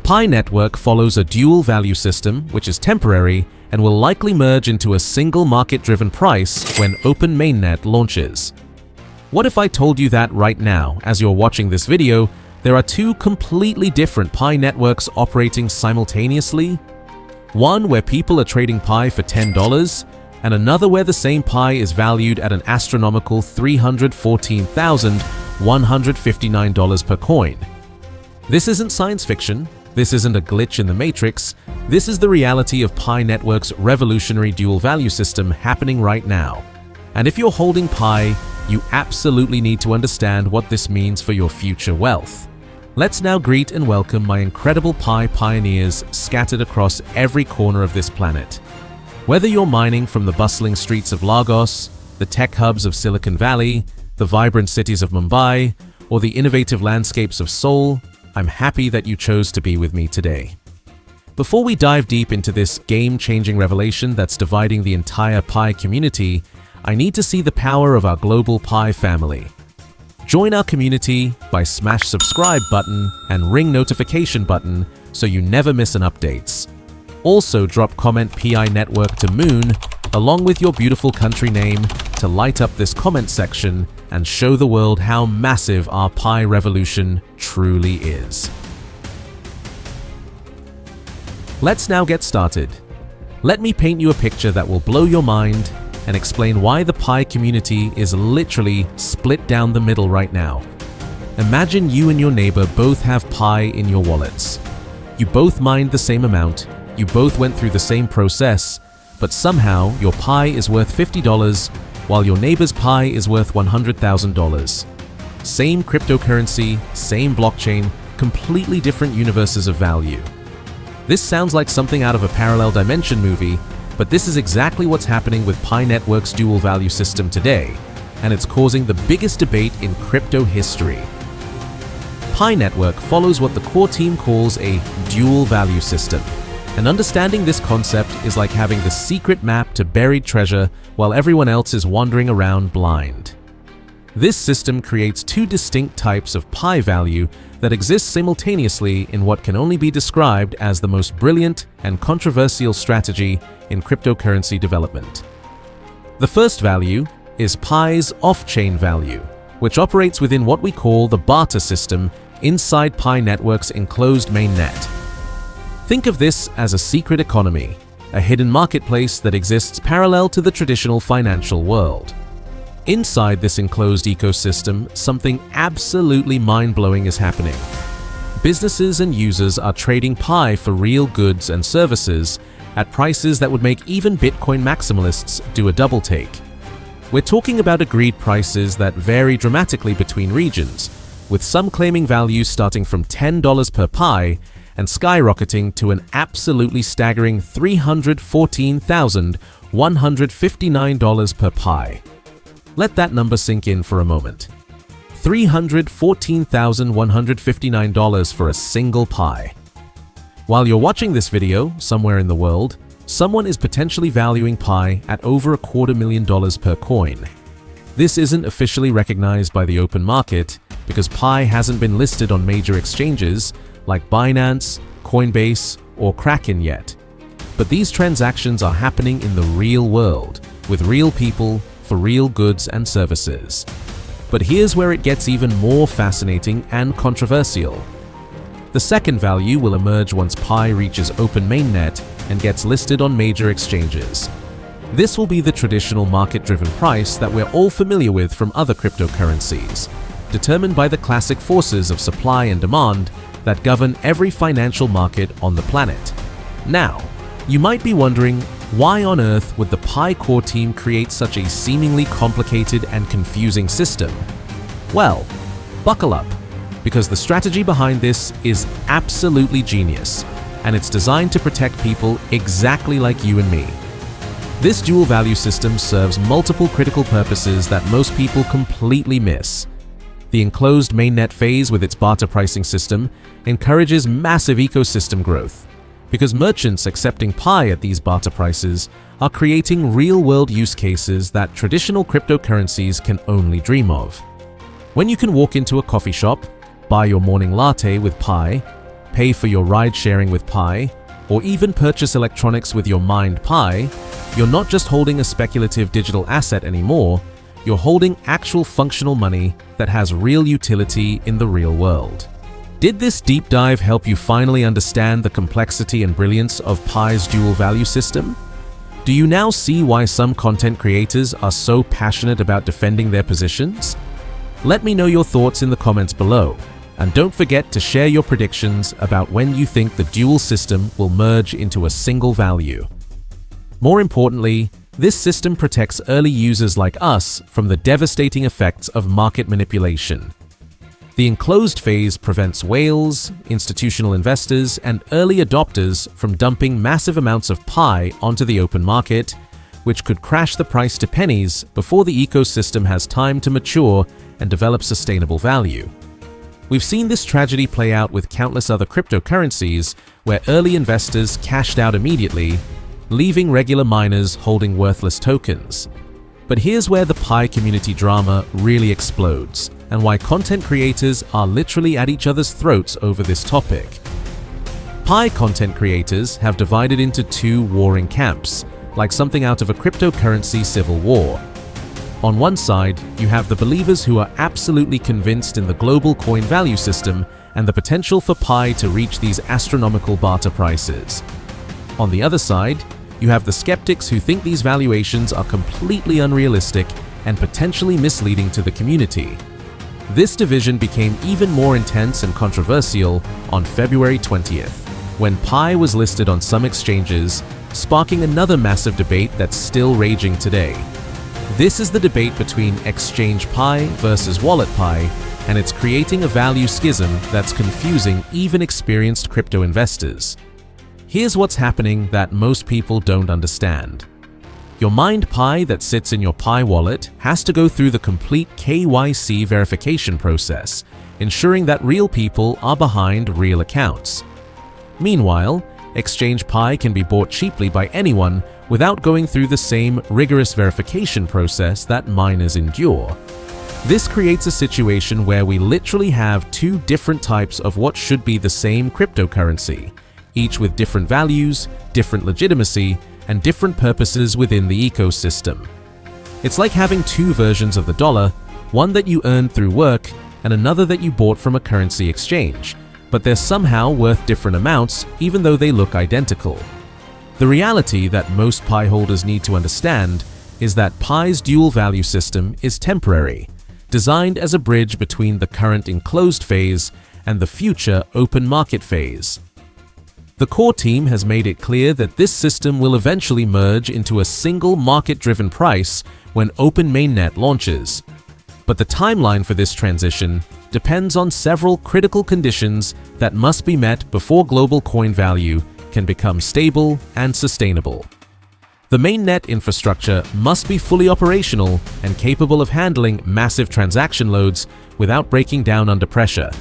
Pi network follows a dual value system, which is temporary and will likely merge into a single market-driven price when Open Mainnet launches. What if I told you that right now, as you're watching this video, there are two completely different Pi networks operating simultaneously? One where people are trading Pi for $10, and another where the same Pi is valued at an astronomical $314,159 per coin. This isn't science fiction. This isn't a glitch in the matrix. This is the reality of Pi network's revolutionary dual value system happening right now. And if you're holding Pi, you absolutely need to understand what this means for your future wealth. Let's now greet and welcome my incredible Pi pioneers scattered across every corner of this planet. Whether you're mining from the bustling streets of Lagos, the tech hubs of Silicon Valley, the vibrant cities of Mumbai, or the innovative landscapes of Seoul, I'm happy that you chose to be with me today. Before we dive deep into this game-changing revelation that's dividing the entire Pi community, I need to see the power of our global Pi family. Join our community by smash subscribe button and ring notification button so you never miss an updates. Also drop comment PI network to Moon along with your beautiful country name to light up this comment section and show the world how massive our Pi revolution truly is. Let's now get started. Let me paint you a picture that will blow your mind and explain why the Pi community is literally split down the middle right now. Imagine you and your neighbor both have Pi in your wallets. You both mined the same amount, you both went through the same process, but somehow your Pi is worth $50 while your neighbor's Pi is worth $100,000. Same cryptocurrency, same blockchain, completely different universes of value. This sounds like something out of a parallel dimension movie, but this is exactly what's happening with Pi network's dual value system today, and it's causing the biggest debate in crypto history. Pi network follows what the core team calls a dual value system. And understanding this concept is like having the secret map to buried treasure while everyone else is wandering around blind. This system creates two distinct types of Pi value that exist simultaneously in what can only be described as the most brilliant and controversial strategy in cryptocurrency development. The first value is Pi's off-chain value, which operates within what we call the barter system inside Pi network's enclosed mainnet. Think of this as a secret economy, a hidden marketplace that exists parallel to the traditional financial world. Inside this enclosed ecosystem, something absolutely mind-blowing is happening. Businesses and users are trading Pi for real goods and services at prices that would make even Bitcoin maximalists do a double take. We're talking about agreed prices that vary dramatically between regions, with some claiming values starting from $10 per Pi and skyrocketing to an absolutely staggering $314,159 per Pi. Let that number sink in for a moment. $314,159 for a single Pi. While you're watching this video, somewhere in the world, someone is potentially valuing Pi at over $250,000 per coin. This isn't officially recognized by the open market because Pi hasn't been listed on major exchanges like Binance, Coinbase, or Kraken yet. But these transactions are happening in the real world, with real people, for real goods and services. But here's where it gets even more fascinating and controversial. The second value will emerge once Pi reaches Open Mainnet and gets listed on major exchanges. This will be the traditional market-driven price that we're all familiar with from other cryptocurrencies, determined by the classic forces of supply and demand that govern every financial market on the planet. Now, you might be wondering, why on earth would the Pi core team create such a seemingly complicated and confusing system? Well, buckle up, because the strategy behind this is absolutely genius, and it's designed to protect people exactly like you and me. This dual value system serves multiple critical purposes that most people completely miss. The enclosed mainnet phase with its barter pricing system encourages massive ecosystem growth, because merchants accepting Pi at these barter prices are creating real-world use cases that traditional cryptocurrencies can only dream of. When you can walk into a coffee shop, buy your morning latte with Pi, pay for your ride sharing with Pi, or even purchase electronics with your mined Pi, you're not just holding a speculative digital asset anymore, you're holding actual functional money that has real utility in the real world. Did this deep dive help you finally understand the complexity and brilliance of Pi's dual value system? Do you now see why some content creators are so passionate about defending their positions? Let me know your thoughts in the comments below, and don't forget to share your predictions about when you think the dual system will merge into a single value. More importantly, this system protects early users like us from the devastating effects of market manipulation. The enclosed phase prevents whales, institutional investors, and early adopters from dumping massive amounts of Pi onto the open market, which could crash the price to pennies before the ecosystem has time to mature and develop sustainable value. We've seen this tragedy play out with countless other cryptocurrencies where early investors cashed out immediately, leaving regular miners holding worthless tokens. But here's where the Pi community drama really explodes, and why content creators are literally at each other's throats over this topic. Pi content creators have divided into two warring camps, like something out of a cryptocurrency civil war. On one side, you have the believers who are absolutely convinced in the global coin value system and the potential for Pi to reach these astronomical barter prices. On the other side, you have the skeptics who think these valuations are completely unrealistic and potentially misleading to the community. This division became even more intense and controversial on February 20th, when Pi was listed on some exchanges, sparking another massive debate that's still raging today. This is the debate between Exchange Pi versus Wallet Pi, and it's creating a value schism that's confusing even experienced crypto investors. Here's what's happening that most people don't understand. Your mined Pi that sits in your Pi wallet has to go through the complete KYC verification process, ensuring that real people are behind real accounts. Meanwhile, Exchange Pi can be bought cheaply by anyone without going through the same rigorous verification process that miners endure. This creates a situation where we literally have two different types of what should be the same cryptocurrency, each with different values, different legitimacy, and different purposes within the ecosystem. It's like having two versions of the dollar, one that you earned through work and another that you bought from a currency exchange, but they're somehow worth different amounts even though they look identical. The reality that most Pi holders need to understand is that Pi's dual value system is temporary, designed as a bridge between the current enclosed phase and the future open market phase. The core team has made it clear that this system will eventually merge into a single market-driven price when Open Mainnet launches. But the timeline for this transition depends on several critical conditions that must be met before global coin value can become stable and sustainable. The Mainnet infrastructure must be fully operational and capable of handling massive transaction loads without breaking down under pressure.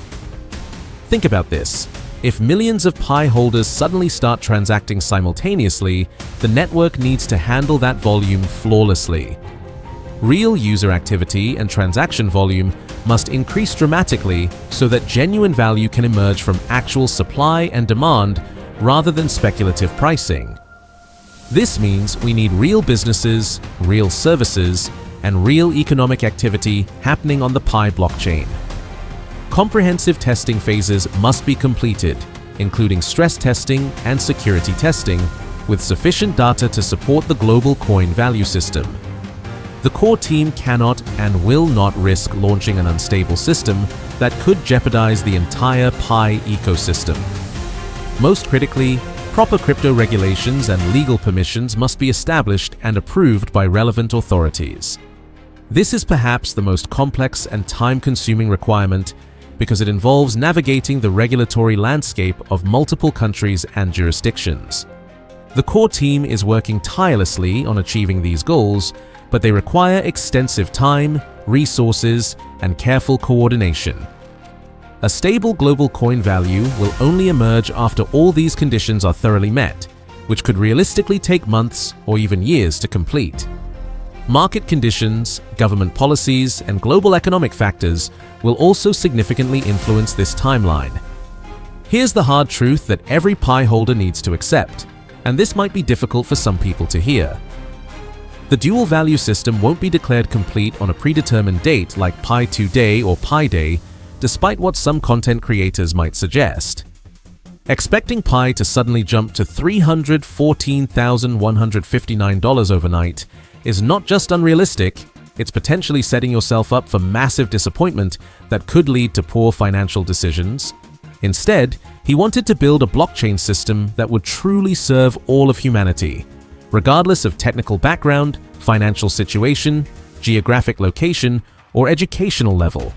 Think about this. If millions of Pi holders suddenly start transacting simultaneously, the network needs to handle that volume flawlessly. Real user activity and transaction volume must increase dramatically so that genuine value can emerge from actual supply and demand rather than speculative pricing. This means we need real businesses, real services, and real economic activity happening on the Pi blockchain. Comprehensive testing phases must be completed, including stress testing and security testing, with sufficient data to support the global coin value system. The core team cannot and will not risk launching an unstable system that could jeopardize the entire Pi ecosystem. Most critically, proper crypto regulations and legal permissions must be established and approved by relevant authorities. This is perhaps the most complex and time-consuming requirement because it involves navigating the regulatory landscape of multiple countries and jurisdictions. The core team is working tirelessly on achieving these goals, but they require extensive time, resources, and careful coordination. A stable global coin value will only emerge after all these conditions are thoroughly met, which could realistically take months or even years to complete. Market conditions, government policies, and global economic factors will also significantly influence this timeline. Here's the hard truth that every Pi holder needs to accept, and this might be difficult for some people to hear. The dual value system won't be declared complete on a predetermined date like Pi Today or Pi Day, despite what some content creators might suggest. Expecting Pi to suddenly jump to $314,159 overnight is not just unrealistic, it's potentially setting yourself up for massive disappointment that could lead to poor financial decisions. Instead, he wanted to build a blockchain system that would truly serve all of humanity, regardless of technical background, financial situation, geographic location, or educational level.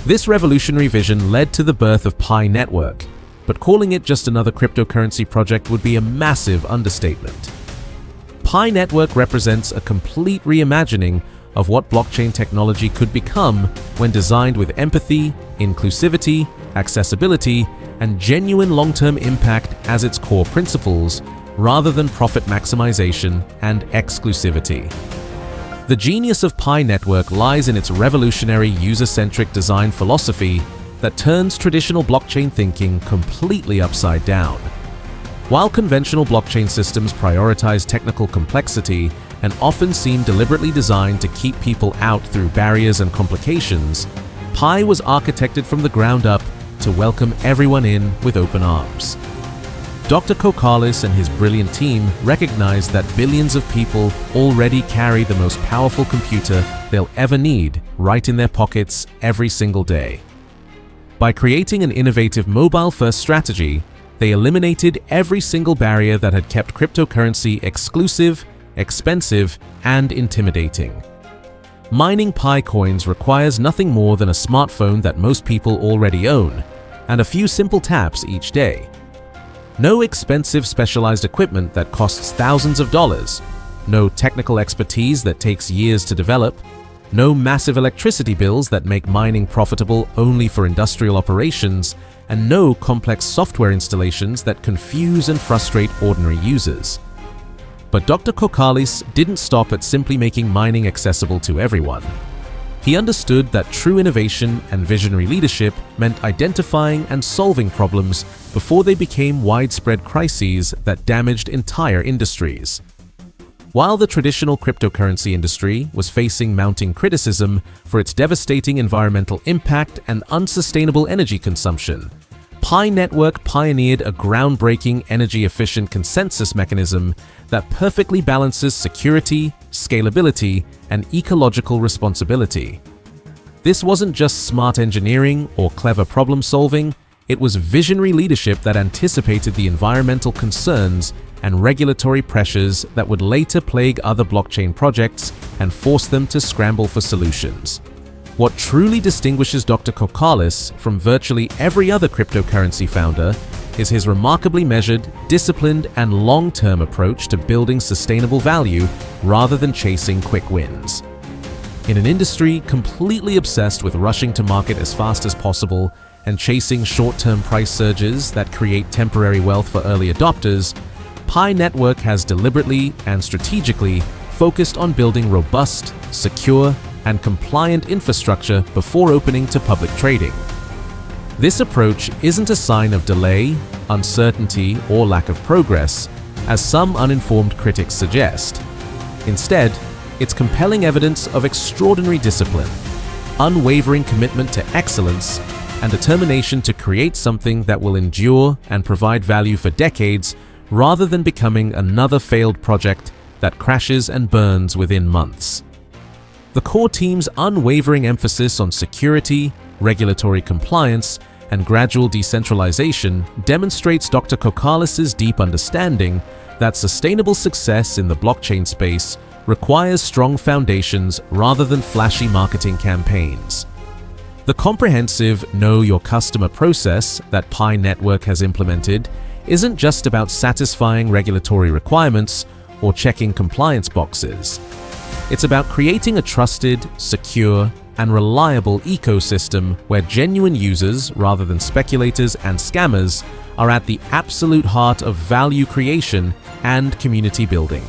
This revolutionary vision led to the birth of PiNetwork, but calling it just another cryptocurrency project would be a massive understatement. PiNetwork represents a complete reimagining of what blockchain technology could become when designed with empathy, inclusivity, accessibility, and genuine long-term impact as its core principles, rather than profit maximization and exclusivity. The genius of PiNetwork lies in its revolutionary user-centric design philosophy that turns traditional blockchain thinking completely upside down. While conventional blockchain systems prioritize technical complexity and often seem deliberately designed to keep people out through barriers and complications, Pi was architected from the ground up to welcome everyone in with open arms. Dr. Kokalis and his brilliant team recognized that billions of people already carry the most powerful computer they'll ever need right in their pockets every single day. By creating an innovative mobile-first strategy, they eliminated every single barrier that had kept cryptocurrency exclusive, expensive, and intimidating. Mining PiCoins requires nothing more than a smartphone that most people already own, and a few simple taps each day. No expensive specialized equipment that costs thousands of dollars, no technical expertise that takes years to develop, no massive electricity bills that make mining profitable only for industrial operations, and no complex software installations that confuse and frustrate ordinary users. But Dr. Kokalis didn't stop at simply making mining accessible to everyone. He understood that true innovation and visionary leadership meant identifying and solving problems before they became widespread crises that damaged entire industries. While the traditional cryptocurrency industry was facing mounting criticism for its devastating environmental impact and unsustainable energy consumption, PiNetwork pioneered a groundbreaking energy-efficient consensus mechanism that perfectly balances security, scalability, and ecological responsibility. This wasn't just smart engineering or clever problem-solving, it was visionary leadership that anticipated the environmental concerns and regulatory pressures that would later plague other blockchain projects and force them to scramble for solutions. What truly distinguishes Dr. Kokalis from virtually every other cryptocurrency founder is his remarkably measured, disciplined, and long-term approach to building sustainable value rather than chasing quick wins. In an industry completely obsessed with rushing to market as fast as possible and chasing short-term price surges that create temporary wealth for early adopters, PiNetwork has deliberately and strategically focused on building robust, secure, and compliant infrastructure before opening to public trading. This approach isn't a sign of delay, uncertainty, or lack of progress, as some uninformed critics suggest. Instead, it's compelling evidence of extraordinary discipline, unwavering commitment to excellence, and determination to create something that will endure and provide value for decades rather than becoming another failed project that crashes and burns within months. The core team's unwavering emphasis on security, regulatory compliance, and gradual decentralization demonstrates Dr. Kokalis's deep understanding that sustainable success in the blockchain space requires strong foundations rather than flashy marketing campaigns. The comprehensive Know Your Customer process that PiNetwork has implemented isn't just about satisfying regulatory requirements or checking compliance boxes. It's about creating a trusted, secure, and reliable ecosystem where genuine users, rather than speculators and scammers, are at the absolute heart of value creation and community building.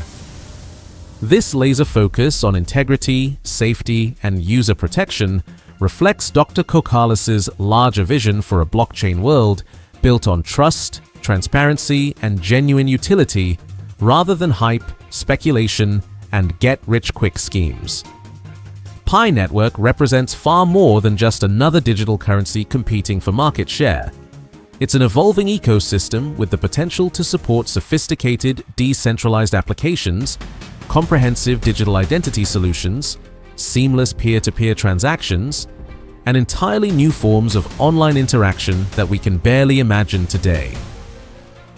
This laser focus on integrity, safety, and user protection reflects Dr. Kokalis's larger vision for a blockchain world built on trust, transparency, and genuine utility rather than hype, speculation, and get-rich-quick schemes. Pi Network represents far more than just another digital currency competing for market share. It's an evolving ecosystem with the potential to support sophisticated, decentralized applications, comprehensive digital identity solutions, seamless peer-to-peer transactions, and entirely new forms of online interaction that we can barely imagine today.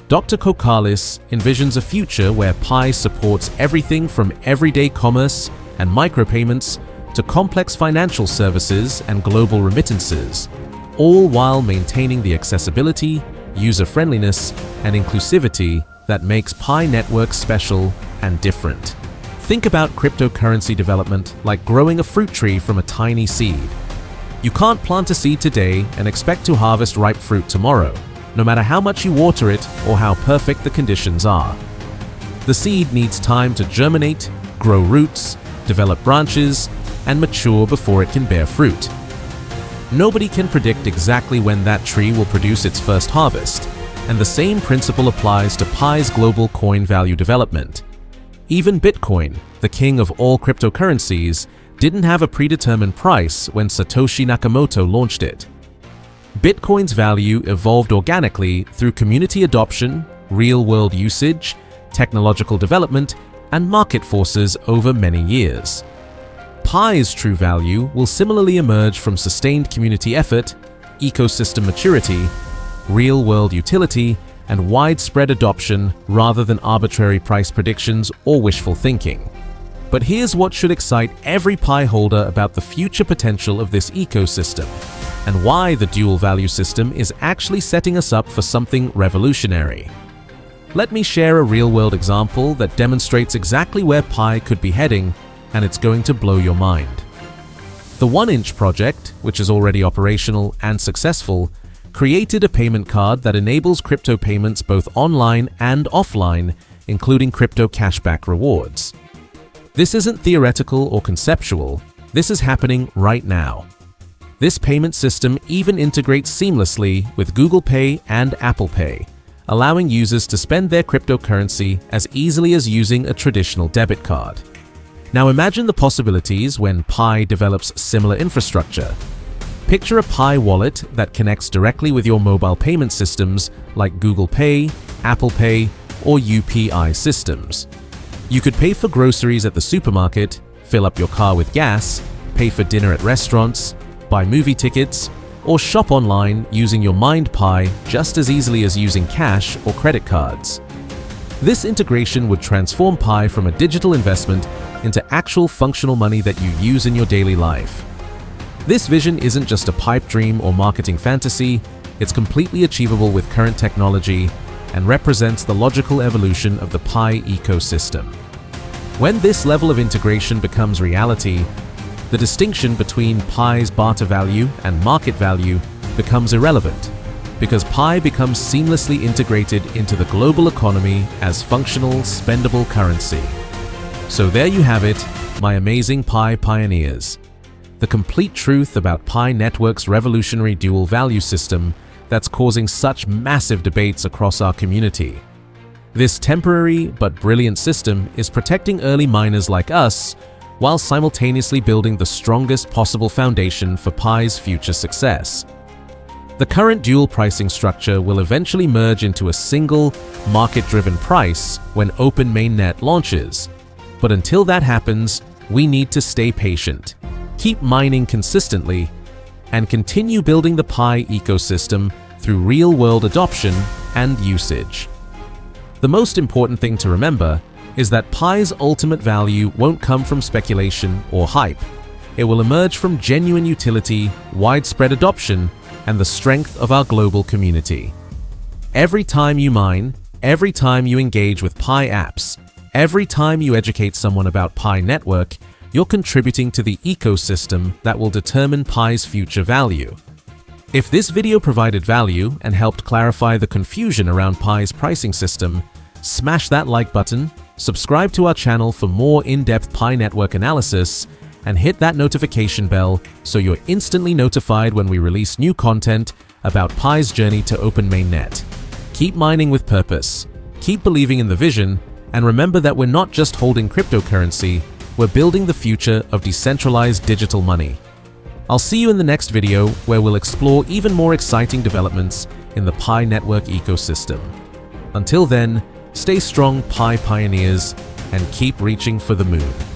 Dr. Kokalis envisions a future where Pi supports everything from everyday commerce and micropayments to complex financial services and global remittances, all while maintaining the accessibility, user-friendliness, and inclusivity that makes Pi Network special and different. Think about cryptocurrency development like growing a fruit tree from a tiny seed. You can't plant a seed today and expect to harvest ripe fruit tomorrow, no matter how much you water it or how perfect the conditions are. The seed needs time to germinate, grow roots, develop branches, and mature before it can bear fruit. Nobody can predict exactly when that tree will produce its first harvest, and the same principle applies to Pi's global coin value development. Even Bitcoin, the king of all cryptocurrencies, didn't have a predetermined price when Satoshi Nakamoto launched it. Bitcoin's value evolved organically through community adoption, real-world usage, technological development, and market forces over many years. Pi's true value will similarly emerge from sustained community effort, ecosystem maturity, real-world utility, and widespread adoption rather than arbitrary price predictions or wishful thinking. But here's what should excite every Pi holder about the future potential of this ecosystem, and why the dual value system is actually setting us up for something revolutionary. Let me share a real-world example that demonstrates exactly where Pi could be heading, and it's going to blow your mind. The 1inch project, which is already operational and successful, created a payment card that enables crypto payments both online and offline, including crypto cashback rewards. This isn't theoretical or conceptual, this is happening right now. This payment system even integrates seamlessly with Google Pay and Apple Pay, allowing users to spend their cryptocurrency as easily as using a traditional debit card. Now imagine the possibilities when Pi develops similar infrastructure. Picture a Pi wallet that connects directly with your mobile payment systems like Google Pay, Apple Pay, or UPI systems. You could pay for groceries at the supermarket, fill up your car with gas, pay for dinner at restaurants, buy movie tickets, or shop online using your MindPi just as easily as using cash or credit cards. This integration would transform Pi from a digital investment into actual functional money that you use in your daily life. This vision isn't just a pipe dream or marketing fantasy, it's completely achievable with current technology and represents the logical evolution of the Pi ecosystem. When this level of integration becomes reality, the distinction between Pi's barter value and market value becomes irrelevant, because Pi becomes seamlessly integrated into the global economy as functional, spendable currency. So there you have it, my amazing Pi pioneers. The complete truth about Pi Network's revolutionary dual value system that's causing such massive debates across our community. This temporary but brilliant system is protecting early miners like us while simultaneously building the strongest possible foundation for Pi's future success. The current dual pricing structure will eventually merge into a single, market-driven price when Open Mainnet launches. But until that happens, we need to stay patient, keep mining consistently, and continue building the Pi ecosystem through real-world adoption and usage. The most important thing to remember is that Pi's ultimate value won't come from speculation or hype. It will emerge from genuine utility, widespread adoption, and the strength of our global community. Every time you mine, every time you engage with Pi apps, every time you educate someone about Pi Network, you're contributing to the ecosystem that will determine Pi's future value. If this video provided value and helped clarify the confusion around Pi's pricing system, smash that like button, subscribe to our channel for more in-depth Pi Network analysis, and hit that notification bell so you're instantly notified when we release new content about Pi's journey to open Mainnet. Keep mining with purpose, keep believing in the vision, and remember that we're not just holding cryptocurrency, we're building the future of decentralized digital money. I'll see you in the next video where we'll explore even more exciting developments in the Pi network ecosystem. Until then, stay strong, Pi pioneers, and keep reaching for the moon.